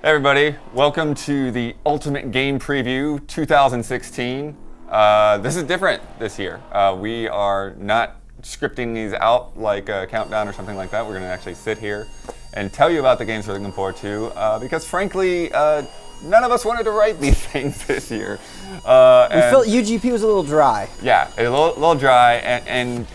Hey everybody, welcome to the Ultimate Game Preview 2016. This is different this year. We are not scripting these out like a countdown or something like that. We're going to actually sit here and tell you about the games we're looking forward to because frankly, none of us wanted to write these things this year. We felt UGP was a little dry. Yeah, a little dry, and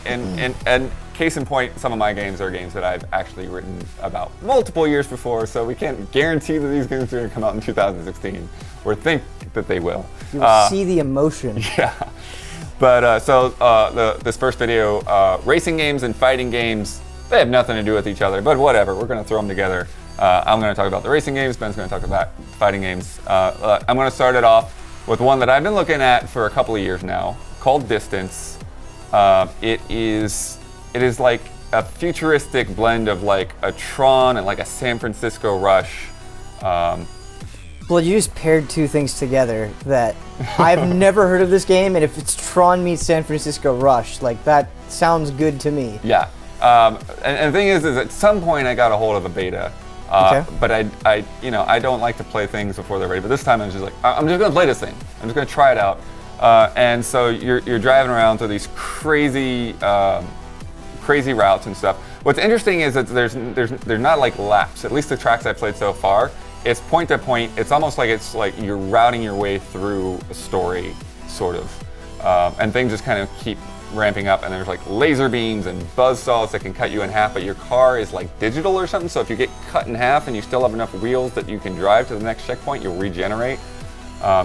case in point, some of my games are games that I've actually written about multiple years before, so we can't guarantee that these games are going to come out in 2016, or think that they will. You will see the emotion. Yeah. But this first video, racing games and fighting games, they have nothing to do with each other, but whatever, we're going to throw them together. I'm going to talk about the racing games, Ben's going to talk about fighting games. I'm going to start it off with one that I've been looking at for a couple of years now, called Distance. It is like a futuristic blend of like a Tron and like a San Francisco Rush. Well, you just paired two things together that I've never heard of this game, and if it's Tron meets San Francisco Rush, like that sounds good to me. Yeah, and the thing is at some point I got a hold of a beta, okay. But I don't like to play things before they're ready. But this time I was just like, I'm just gonna play this thing. I'm just gonna try it out. And so you're driving around through these crazy routes and stuff. What's interesting is that there's not like laps. At least the tracks I've played so far, it's point to point. It's almost like you're routing your way through a story, sort of, and things just kind of keep ramping up. And there's like laser beams and buzzsaws that can cut you in half. But your car is like digital or something. So if you get cut in half and you still have enough wheels that you can drive to the next checkpoint, you'll regenerate.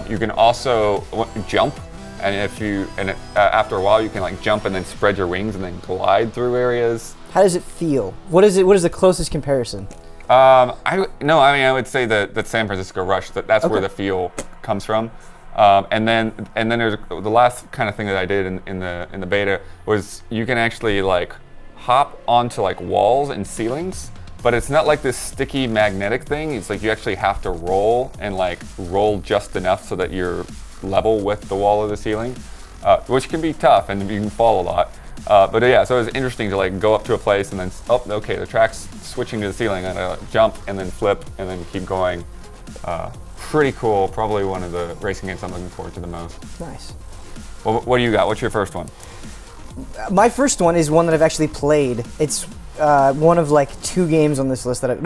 You can also jump. And after a while, you can like jump and then spread your wings and then glide through areas. How does it feel? What is the closest comparison? I would say that San Francisco Rush. That's okay. Where the feel comes from. And then there's the last kind of thing that I did in the beta was you can actually like hop onto like walls and ceilings, but it's not like this sticky magnetic thing. It's like you actually have to roll and like roll just enough so that you're level with the wall or the ceiling, which can be tough and you can fall a lot. But yeah, so it was interesting to like go up to a place and then, oh, okay, the track's switching to the ceiling, and jump and then flip and then keep going. Pretty cool, probably one of the racing games I'm looking forward to the most. Nice. Well, what do you got? What's your first one? My first one is one that I've actually played. It's one of like three games on this list that I've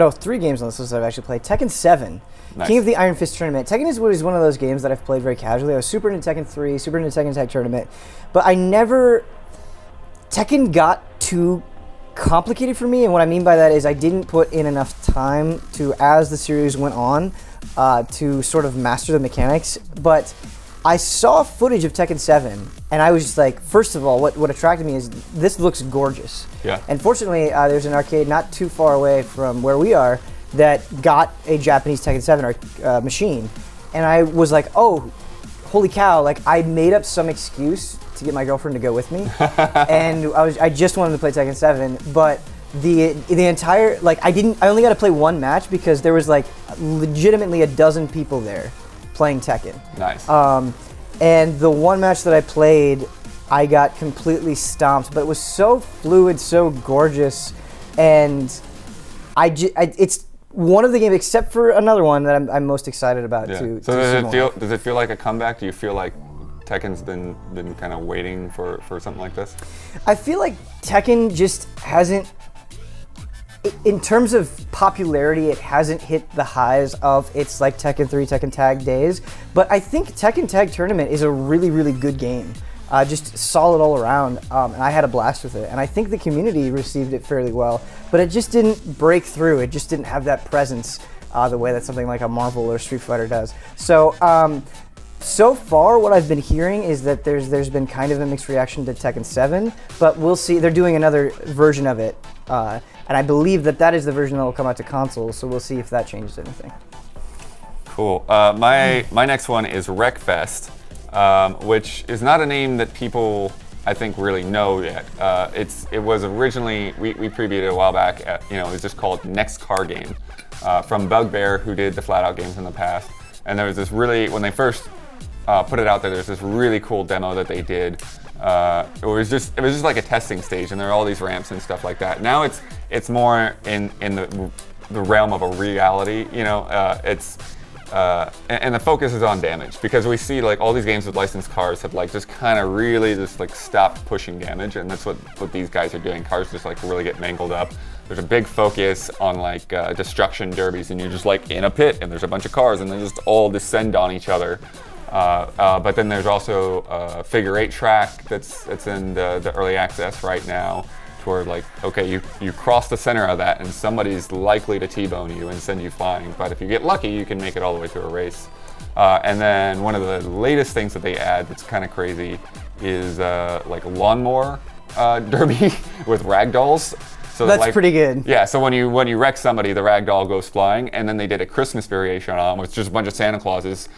actually played. Tekken 7. Nice. King of the Iron Fist Tournament. Tekken is one of those games that I've played very casually. I was super into Tekken 3, super into Tekken Tag Tournament, but Tekken got too complicated for me, and what I mean by that is I didn't put in enough time as the series went on, to sort of master the mechanics. But I saw footage of Tekken 7, and I was just like, first of all, what attracted me is this looks gorgeous. Yeah. And fortunately, there's an arcade not too far away from where we are that got a Japanese Tekken 7 machine, and I was like, oh, holy cow, like I made up some excuse to get my girlfriend to go with me, and I just wanted to play Tekken 7, but the entire, like I only got to play one match because there was like legitimately a dozen people there playing Tekken. Nice. And the one match that I played, I got completely stomped, but it was so fluid, so gorgeous, and it's one of the games, except for another one that I'm most excited about. Yeah. Does it feel like a comeback? Do you feel like Tekken's been kind of waiting for something like this? I feel like Tekken just hasn't, in terms of popularity, it hasn't hit the highs of its like Tekken 3, Tekken Tag days. But I think Tekken Tag Tournament is a really, really good game. Just solid all around, and I had a blast with it. And I think the community received it fairly well, but it just didn't break through. It just didn't have that presence the way that something like a Marvel or Street Fighter does. So, so far what I've been hearing is that there's been kind of a mixed reaction to Tekken 7, but we'll see. They're doing another version of it, and I believe that is the version that will come out to consoles, so we'll see if that changes anything. Cool. My next one is Wreckfest. Which is not a name that people, I think, really know yet. It was originally, we previewed it a while back, it was just called Next Car Game, from Bugbear, who did the Flat Out games in the past. And there was this when they first put it out there's this really cool demo that they did. It was just like a testing stage, and there are all these ramps and stuff like that. Now it's more in the the realm of a reality. You know, and the focus is on damage, because we see like all these games with licensed cars have like just kind of really just like stopped pushing damage, and that's what these guys are doing. Cars just like really get mangled up. There's a big focus on like destruction derbies, and you're just like in a pit, and there's a bunch of cars, and they just all descend on each other. But then there's also a figure 8 track that's in the early access right now, where like, okay, you cross the center of that and somebody's likely to T-bone you and send you flying. But if you get lucky, you can make it all the way through a race. And then one of the latest things that they add that's kind of crazy is like a lawnmower derby with ragdolls. So that's like, pretty good. Yeah, so when you wreck somebody, the ragdoll goes flying, and then they did a Christmas variation on with just a bunch of Santa Clauses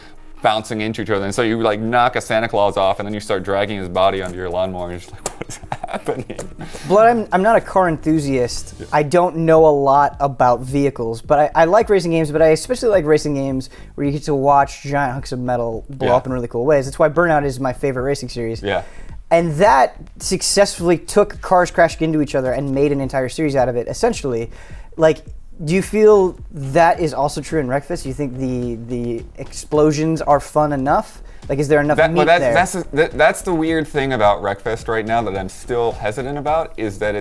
bouncing into each other. And so you like knock a Santa Claus off, and then you start dragging his body onto your lawnmower, and you're just like, what is happening? Blood, I'm not a car enthusiast. Yeah. I don't know a lot about vehicles, but I like racing games, but I especially like racing games where you get to watch giant hunks of metal blow up in really cool ways. That's why Burnout is my favorite racing series. Yeah. And that successfully took cars crashing into each other and made an entire series out of it, essentially. Like, do you feel that is also true in Wreckfest? Do you think the explosions are fun enough? Like, is there enough meat there? That's the weird thing about Wreckfest right now that I'm still hesitant about, is that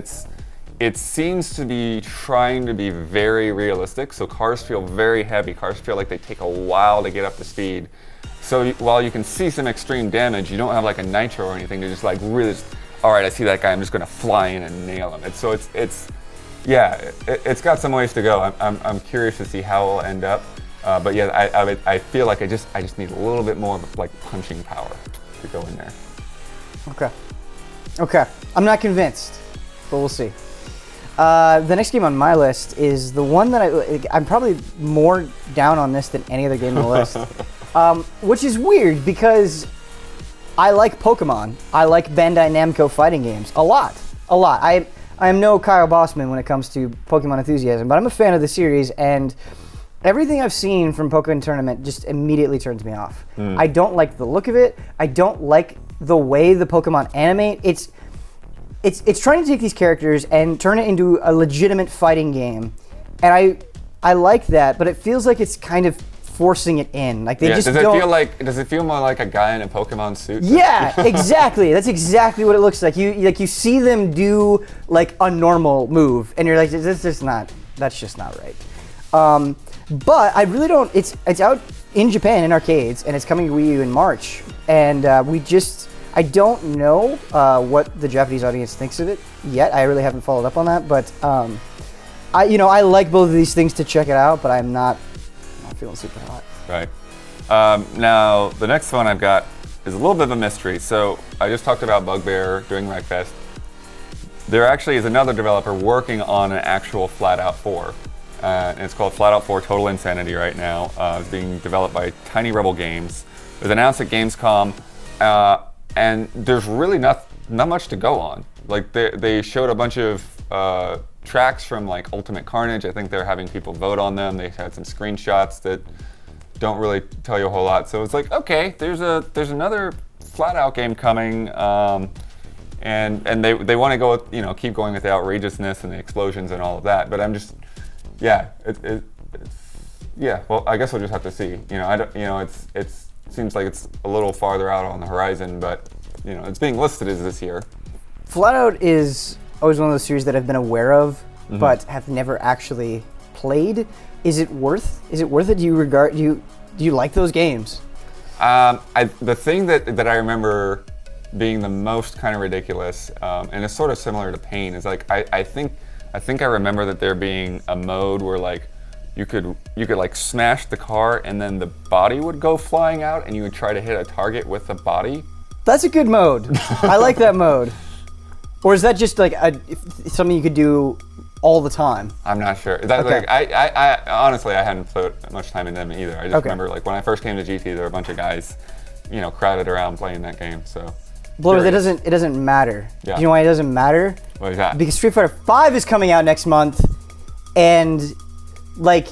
it seems to be trying to be very realistic. So cars feel very heavy. Cars feel like they take a while to get up to speed. So while you can see some extreme damage, you don't have like a nitro or anything to just like really, all right, I see that guy, I'm just gonna fly in and nail him. It's got some ways to go. I'm curious to see how it'll end up. But yeah, I feel like I just need a little bit more of like punching power to go in there. Okay. I'm not convinced, but we'll see. The next game on my list is the one that I'm probably more down on this than any other game on the list. Which is weird because I like Pokemon. I like Bandai Namco fighting games a lot. I am no Kyle Bossman when it comes to Pokemon enthusiasm, but I'm a fan of the series, and everything I've seen from Pokemon Tournament just immediately turns me off. I don't like the look of it. I don't like the way the Pokemon animate. It's trying to take these characters and turn it into a legitimate fighting game, and I like that, but it feels like it's kind of forcing it in. Like does it feel more like a guy in a Pokemon suit? Yeah, exactly. That's exactly what it looks like. You see them do like a normal move, and you're like, that's just not right. But I really don't. It's out in Japan in arcades, and it's coming to Wii U in March. And I don't know what the Japanese audience thinks of it yet. I really haven't followed up on that, but I like both of these things to check it out, but I'm not feeling super hot. Right. Now, the next one I've got is a little bit of a mystery. So I just talked about Bugbear doing Wreckfest. There actually is another developer working on an actual Flat Out 4. And it's called Flat Out 4 Total Insanity right now. It's being developed by Tiny Rebel Games. It was announced at Gamescom, and there's really not much to go on. Like they showed a bunch of tracks from like Ultimate Carnage. I think they're having people vote on them. They had some screenshots that don't really tell you a whole lot. So it's like, okay, there's another Flat Out game coming, and they want to go with, keep going with the outrageousness and the explosions and all of that. But I'm just, well, I guess we'll just have to see. It seems like it's a little farther out on the horizon, but it's being listed as this year. Flat Out is always one of those series that I've been aware of, but have never actually played. Is it worth it? Do you like those games? The thing that I remember being the most kind of ridiculous, and it's sort of similar to Pain, is like I think I remember that there being a mode where like you could like smash the car and then the body would go flying out and you would try to hit a target with the body. That's a good mode. I like that mode. Or is that just like something you could do all the time? I'm not sure. Like, I honestly, I hadn't put much time in them either. I just remember like when I first came to GT, there were a bunch of guys, crowded around playing that game. So. Blower, it doesn't matter. Yeah. Do you know why it doesn't matter? What is that? Because Street Fighter V is coming out next month, and like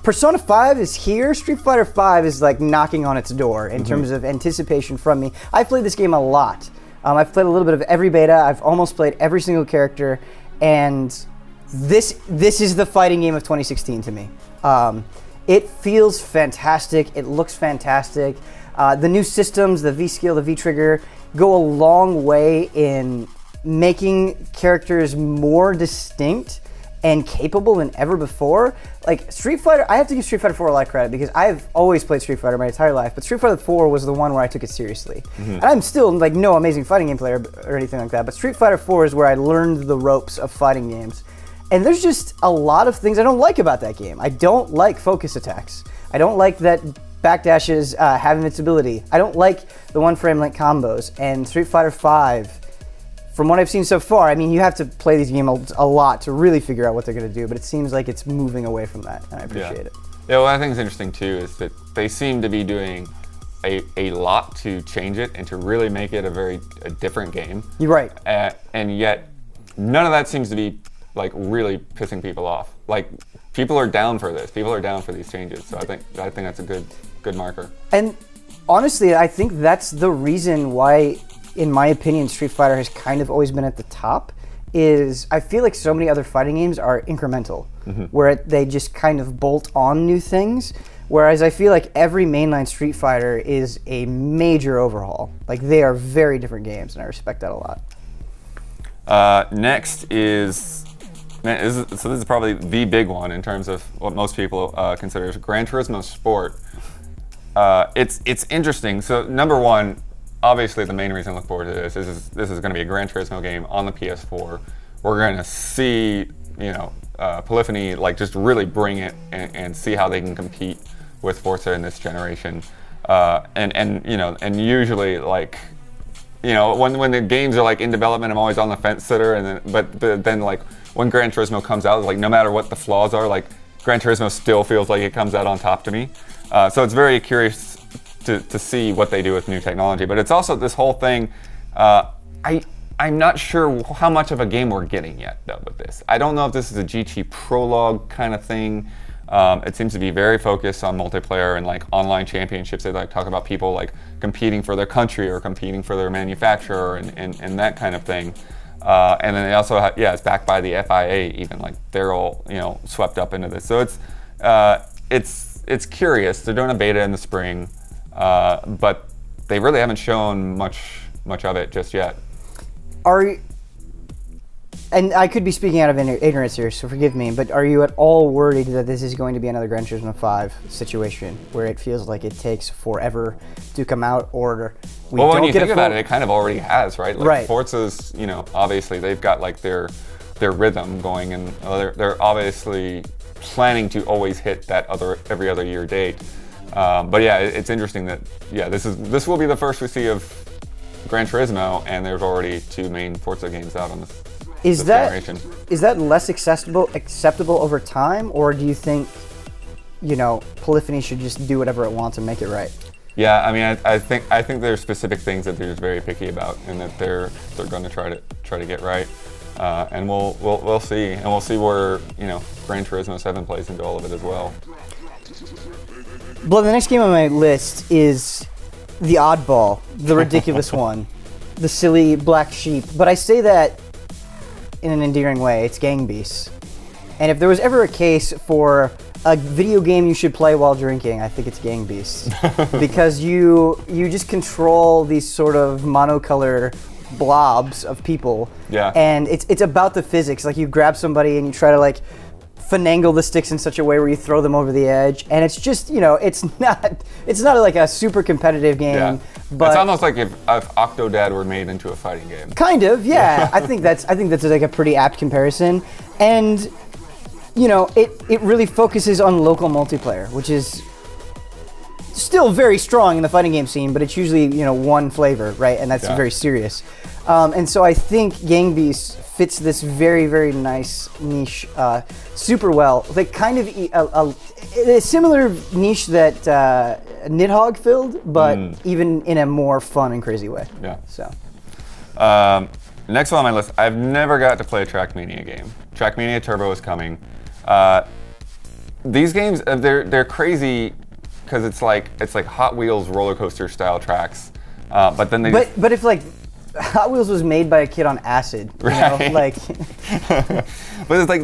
Persona 5 is here. Street Fighter V is like knocking on its door in terms of anticipation from me. I've played this game a lot. I've played a little bit of every beta. I've almost played every single character, and This is the fighting game of 2016 to me. It feels fantastic. It looks fantastic. The new systems, the V-Skill, the V-Trigger, go a long way in making characters more distinct and capable than ever before. Like Street Fighter, I have to give Street Fighter 4 a lot of credit because I've always played Street Fighter my entire life, but Street Fighter 4 was the one where I took it seriously. And I'm still like no amazing fighting game player or anything like that, but Street Fighter 4 is where I learned the ropes of fighting games. And there's just a lot of things I don't like about that game. I don't like focus attacks. I don't like that backdashes have invincibility. I don't like the one frame link combos. And Street Fighter 5, from what I've seen so far, I mean, you have to play these games a lot to really figure out what they're going to do, but it seems like it's moving away from that, and I appreciate it. Yeah, well, I think it's interesting too is that they seem to be doing a lot to change it and to really make it a different game. You're right. And yet, none of that seems to be like really pissing people off. Like people are down for this. People are down for these changes. So I think that's a good marker. And honestly, I think that's the reason why, in my opinion, Street Fighter has kind of always been at the top. Is I feel like so many other fighting games are incremental, where they just kind of bolt on new things. Whereas I feel like every mainline Street Fighter is a major overhaul. Like they are very different games, and I respect that a lot. Next is. So this is probably the big one in terms of what most people consider GRAN TURISMO Sport. It's interesting. So number one, obviously the main reason I look forward to this is going to be a GRAN TURISMO game on the PS4. We're going to see Polyphony like just really bring it and see how they can compete with Forza in this generation. And usually like. When the games are like in development, I'm always on the fence sitter, but then like when Gran Turismo comes out, like no matter what the flaws are, like Gran Turismo still feels like it comes out on top to me. So it's very curious to see what they do with new technology. But it's also this whole thing. I'm not sure how much of a game we're getting yet though with this. I don't know if this is a GT prologue kind of thing. It seems to be very focused on multiplayer and like online championships. They like talk about people like competing for their country or competing for their manufacturer and that kind of thing. And then they also it's backed by the FIA even, like they're all swept up into this. So it's curious. They're doing a beta in the spring, but they really haven't shown much of it just yet. And I could be speaking out of ignorance here, so forgive me, but are you at all worried that this is going to be another Gran Turismo 5 situation where it feels like it takes forever to come out, or when you think about it, it kind of already has, right? Like right. Forza's, obviously they've got like their rhythm going, and they're obviously planning to always hit that every other year date. But yeah, it's interesting that this will be the first we see of Gran Turismo, and there's already 2 main Forza games out on this. Is that less acceptable over time, or do you think, Polyphony should just do whatever it wants and make it right? Yeah, I mean, I think there's specific things that they're just very picky about, and that they're going to try to get right, and we'll see, and we'll see where Gran Turismo 7 plays into all of it as well. Well, the next game on my list is the oddball, the ridiculous one, the silly black sheep. But I say that in an endearing way. It's Gang Beasts. And if there was ever a case for a video game you should play while drinking, I think it's Gang Beasts. Because you just control these sort of monocolor blobs of people. Yeah. And it's about the physics. Like you grab somebody and you try to like finagle the sticks in such a way where you throw them over the edge, and it's just it's not like a super competitive game. Yeah. But it's almost like if Octodad were made into a fighting game. Kind of, yeah. I think that's like a pretty apt comparison, and it really focuses on local multiplayer, which is still very strong in the fighting game scene, but it's usually one flavor, right? And that's very serious. And so I think Gang Beasts fits this very, very nice niche super well. Like kind of a similar niche that Nidhogg filled, but even in a more fun and crazy way. Yeah. So. Next one on my list, I've never got to play a Trackmania game. Trackmania Turbo is coming. These games, they're crazy because it's like Hot Wheels roller coaster style tracks, but then they. But if like Hot Wheels was made by a kid on acid. You Right. know? Like, But it's like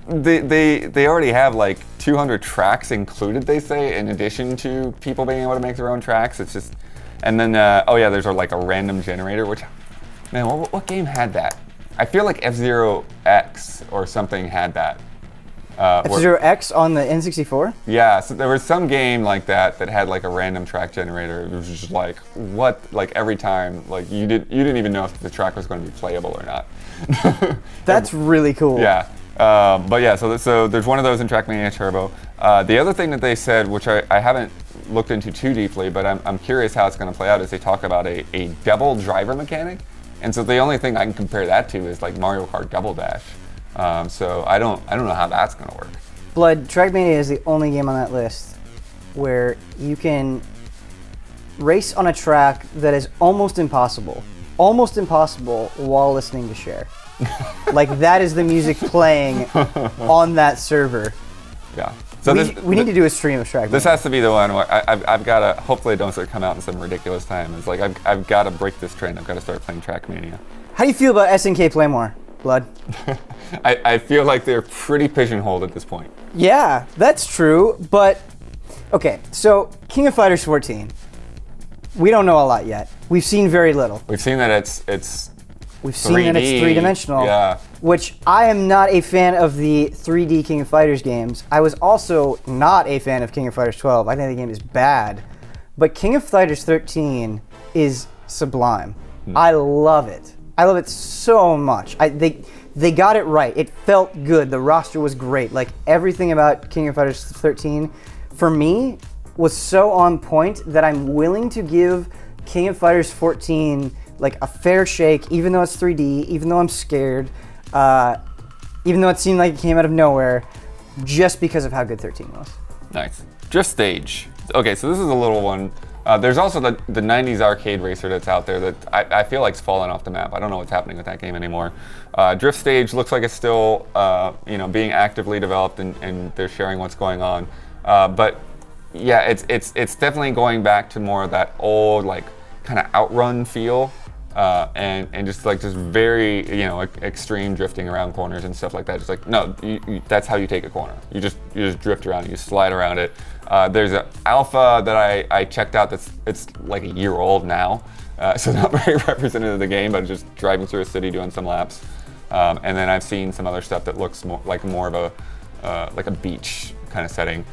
they already have like 200 tracks included, they say, in addition to people being able to make their own tracks. It's just, and then oh yeah, there's like a random generator. Which, man, what game had that? I feel like F-Zero X or something had that. F-Zero X on the N64? Yeah, so there was some game like that had like a random track generator. It was just like, what? Like every time, like you didn't even know if the track was going to be playable or not. That's really cool. Yeah, but yeah, so there's one of those in Trackmania Turbo. The other thing that they said, which I haven't looked into too deeply, but I'm curious how it's going to play out, is they talk about a double driver mechanic. And so the only thing I can compare that to is like Mario Kart Double Dash. So I don't know how that's going to work. Blood, Trackmania is the only game on that list where you can race on a track that is almost impossible while listening to Cher. Like, that is the music playing on that server. Yeah. So we need to do a stream of Trackmania. This has to be the one where I've got to, hopefully it don't come out in some ridiculous time. It's like I've got to break this trend. I've got to start playing Trackmania. How do you feel about SNK Play More, Blood? I feel like they're pretty pigeonholed at this point. Yeah, that's true, but okay, so King of Fighters 14. We don't know a lot yet. We've seen very little. We've seen that it's We've seen that it's 3D. three-dimensional, Yeah. which I am not a fan of the 3D King of Fighters games. I was also not a fan of King of Fighters 12. I think the game is bad. But King of Fighters 13 is sublime. I love it. I love it so much. They got it right. It felt good. The roster was great. Like, everything about King of Fighters 13, for me, was so on point that I'm willing to give King of Fighters 14 like a fair shake, even though it's 3D, even though I'm scared, even though it seemed like it came out of nowhere, just because of how good 13 was. Nice. Drift Stage. Okay, so this is a little one. There's also the 90s arcade racer that's out there that I feel like's fallen off the map. I don't know what's happening with that game anymore. Drift Stage looks like it's still being actively developed and they're sharing what's going on. But yeah, it's definitely going back to more of that old like kind of outrun feel. And just very extreme drifting around corners and stuff like that. Just like, no, that's how you take a corner. You just drift around it, you slide around it. There's an alpha that I checked out it's like a year old now, so not very representative of the game, but just driving through a city doing some laps. And then I've seen some other stuff that looks more of a beach kind of setting.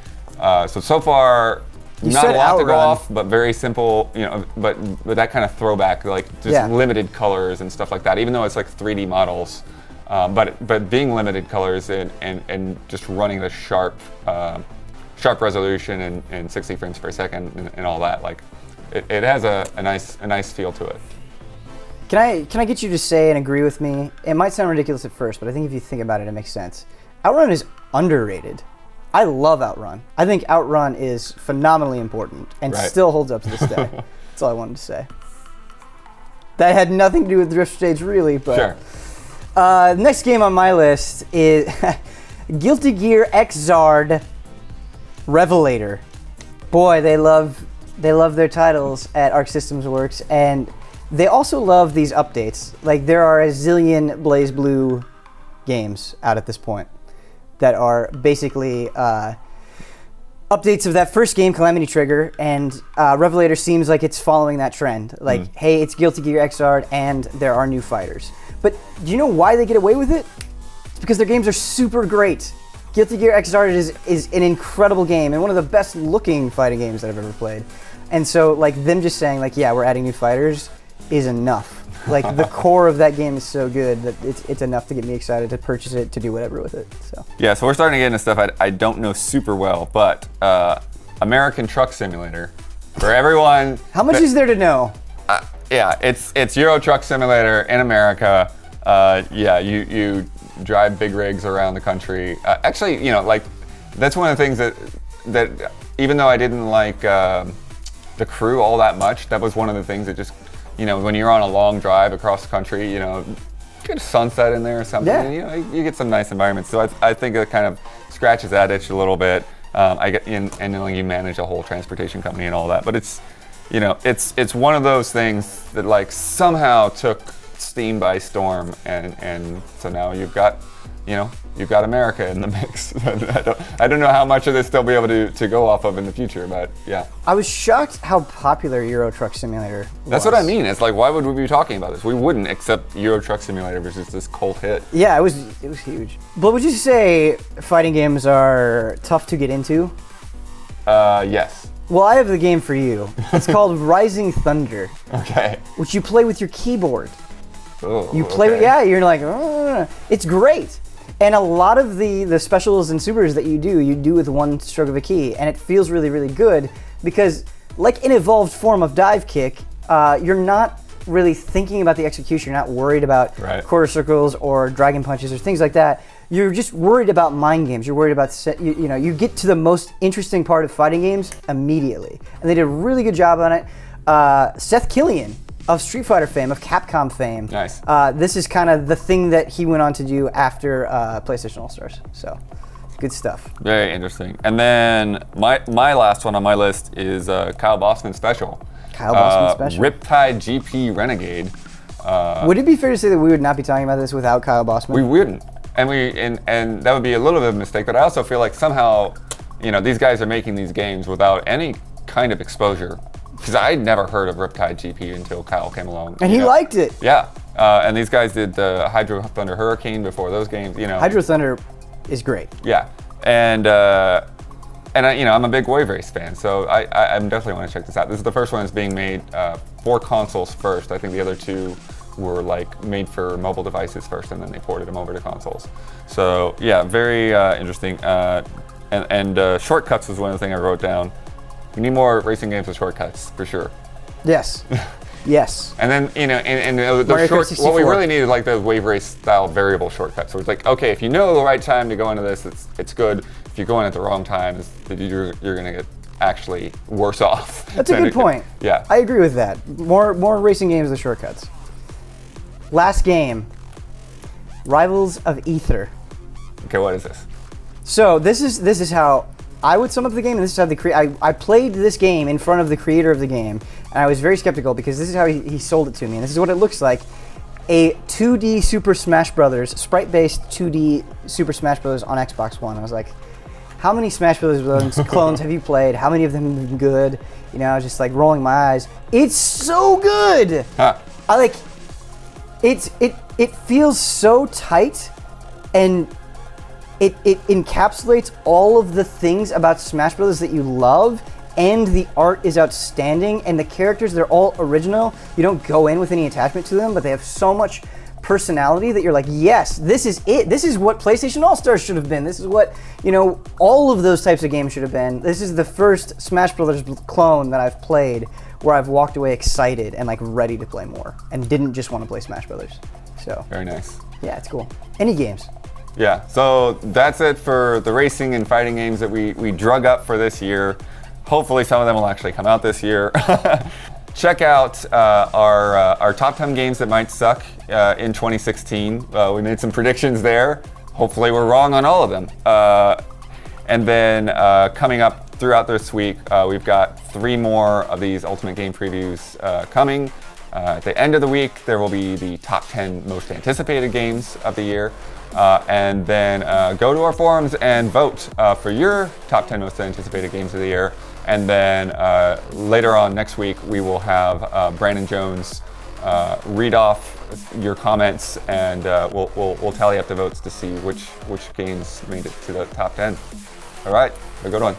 So far. Not a lot to go off, but very simple, but that kind of throwback, like just limited colors and stuff like that, even though it's like 3D models. But being limited colors and just running the sharp resolution and 60 frames per second and all that, like it has a nice feel to it. Can I get you to say and agree with me? It might sound ridiculous at first, but I think if you think about it, it makes sense. Outrun is underrated. I love Outrun. I think Outrun is phenomenally important and still holds up to this day. That's all I wanted to say. That had nothing to do with Drift Stage, really, but... Sure. Next game on my list is Guilty Gear Xrd Revelator. Boy, they love their titles at Arc Systems Works, and they also love these updates. Like, there are a zillion BlazBlue games out at this point that are basically updates of that first game, Calamity Trigger, and Revelator seems like it's following that trend. Like, hey, it's Guilty Gear Xrd, and there are new fighters. But do you know why they get away with it? It's because their games are super great. Guilty Gear Xrd is an incredible game, and one of the best looking fighting games that I've ever played. And so, like, them just saying, like, yeah, we're adding new fighters is enough. Like, the core of that game is so good that it's enough to get me excited to purchase it, to do whatever with it. So Yeah, so we're starting to get into stuff I don't know super well, but American Truck Simulator for everyone. How much is there to know? Yeah, it's Euro Truck Simulator in America. Yeah, you drive big rigs around the country. Actually, like that's one of the things that even though I didn't like the crew all that much, that was one of the things that just. When you're on a long drive across the country, get a sunset in there or something. Yeah. And, you get some nice environments. So I think it kind of scratches that itch a little bit. And then you manage a whole transportation company and all that. But it's you know, it's one of those things that like somehow took Steam by storm, and so now you've got America in the mix. I don't know how much of this they'll be able to go off of in the future, but yeah. I was shocked how popular Euro Truck Simulator was. That's what I mean. It's like, why would we be talking about this? We wouldn't, except Euro Truck Simulator was just this cult hit. Yeah, it was huge. But would you say fighting games are tough to get into? Yes. Well, I have the game for you. It's called Rising Thunder. Okay. Which you play with your keyboard. Oh, you play with, yeah, you're like, it's great. And a lot of the specials and supers that you do with one stroke of a key, and it feels really, really good because, like an evolved form of dive kick, you're not really thinking about the execution. You're not worried about quarter circles or dragon punches or things like that. You're just worried about mind games. You're worried about, you get to the most interesting part of fighting games immediately. And they did a really good job on it. Seth Killian of Street Fighter fame, of Capcom fame. Nice. This is kind of the thing that he went on to do after PlayStation All-Stars. So, good stuff. Very interesting. And then my last one on my list is Kyle Bossman Special. Kyle Bossman Special. Riptide GP Renegade. Would it be fair to say that we would not be talking about this without Kyle Bossman? We wouldn't. And that would be a little bit of a mistake, but I also feel like somehow, these guys are making these games without any kind of exposure. Because I'd never heard of Riptide GP until Kyle came along. And he liked it. Yeah. And these guys did the Hydro Thunder Hurricane before those games, Hydro Thunder is great. Yeah. And I'm a big Wave Race fan, so I definitely want to check this out. This is the first one that's being made for consoles first. I think the other two were like made for mobile devices first, and then they ported them over to consoles. So yeah, very interesting. And shortcuts was one of the things I wrote down. We need more racing games with shortcuts for sure. Yes. Yes. And then what we really need is like those Wave Race style variable shortcuts. So it's like, okay, if you know the right time to go into this, it's good. If you go in at the wrong time, you're gonna get actually worse off. That's a good point. Yeah. I agree with that. More racing games with shortcuts. Last game, Rivals of Ether. Okay, what is this? So this is how I would sum up the game, and this is how I played this game in front of the creator of the game, and I was very skeptical because this is how he sold it to me, and this is what it looks like. A 2D Super Smash Brothers, sprite-based 2D Super Smash Brothers on Xbox One. I was like, how many Smash Brothers clones have you played? How many of them have been good? I was just like rolling my eyes. It's so good! Huh. It feels so tight, and it encapsulates all of the things about Smash Brothers that you love, and the art is outstanding, and the characters, they're all original. You don't go in with any attachment to them, but they have so much personality that you're like, yes, this is it. This is what PlayStation All-Stars should have been. This is what, all of those types of games should have been. This is the first Smash Brothers clone that I've played where I've walked away excited and like ready to play more and didn't just want to play Smash Brothers. So very nice. Yeah, it's cool. Any games. Yeah, so that's it for the racing and fighting games that we drug up for this year. Hopefully some of them will actually come out this year. Check out our top 10 games that might suck in 2016. We made some predictions there. Hopefully we're wrong on all of them. And then coming up throughout this week, we've got 3 more of these Ultimate Game Previews coming. At the end of the week, there will be the top 10 most anticipated games of the year. And then go to our forums and vote for your top 10 most anticipated games of the year. And then later on next week, we will have Brandon Jones read off your comments, and we'll tally up the votes to see which games made it to the top 10. All right, have a good one.